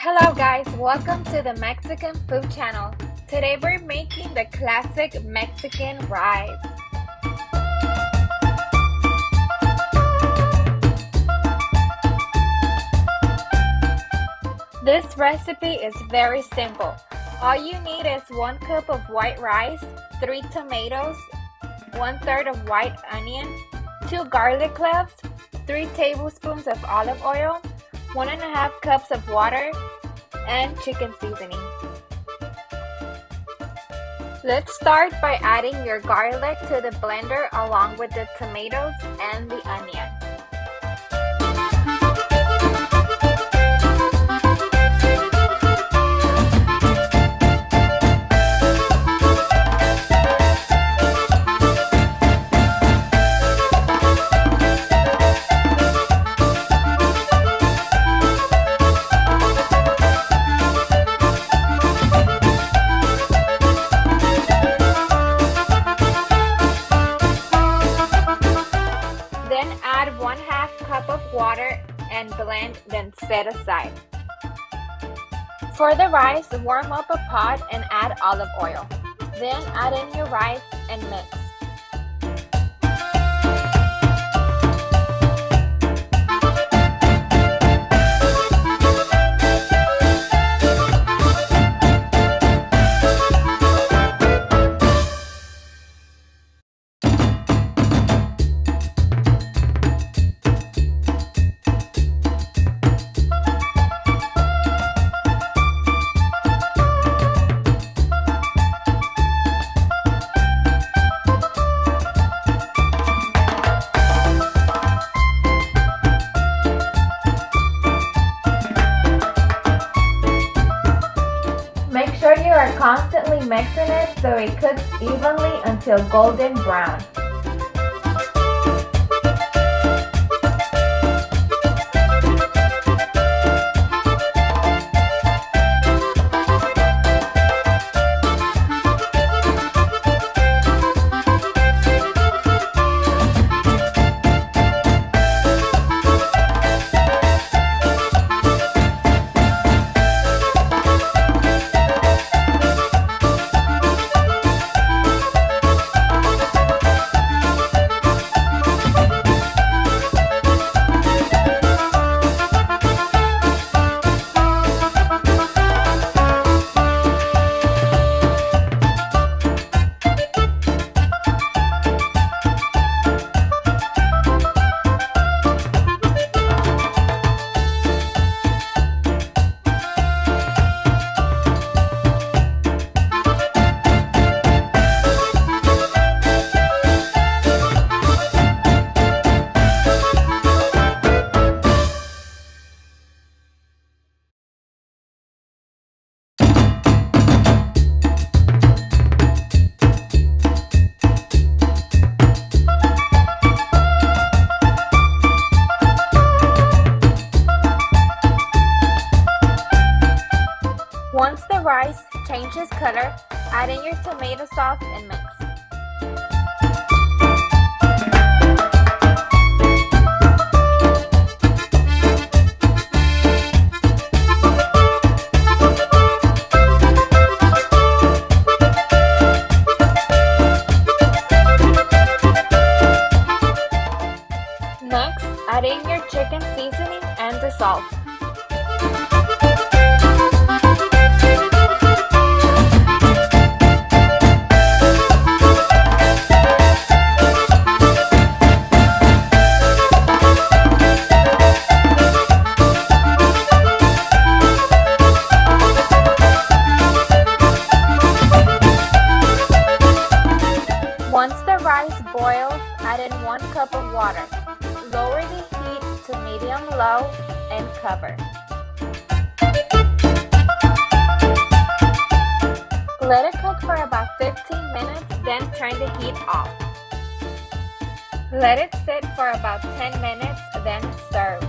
Hello guys, welcome to the Mexican food channel. Today we're making the classic Mexican rice. This recipe is very simple. All you need is 1 cup of white rice, 3 tomatoes, 1/3 of white onion, 2 garlic cloves, 3 tablespoons of olive oil, 1.5 cups of water, and chicken seasoning. Let's start by adding your garlic to the blender along with the tomatoes and the onion. Then add 1/2 cup of water and blend, then set aside. For the rice, warm up a pot and add olive oil. Then add in your rice and mix. Make sure you are constantly mixing it so it cooks evenly until golden brown. Once the rice changes color, add in your tomato sauce and mix. Next, add in your chicken seasoning and the salt. Once the rice boils, add in 1 cup of water. Lower the heat to medium-low and cover. Let it cook for about 15 minutes, then turn the heat off. Let it sit for about 10 minutes, then serve.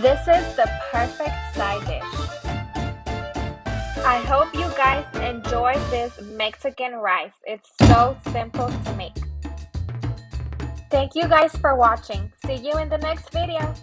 This is the perfect side dish. I hope you guys enjoy this Mexican rice. It's so simple to make. Thank you guys for watching. See you in the next video.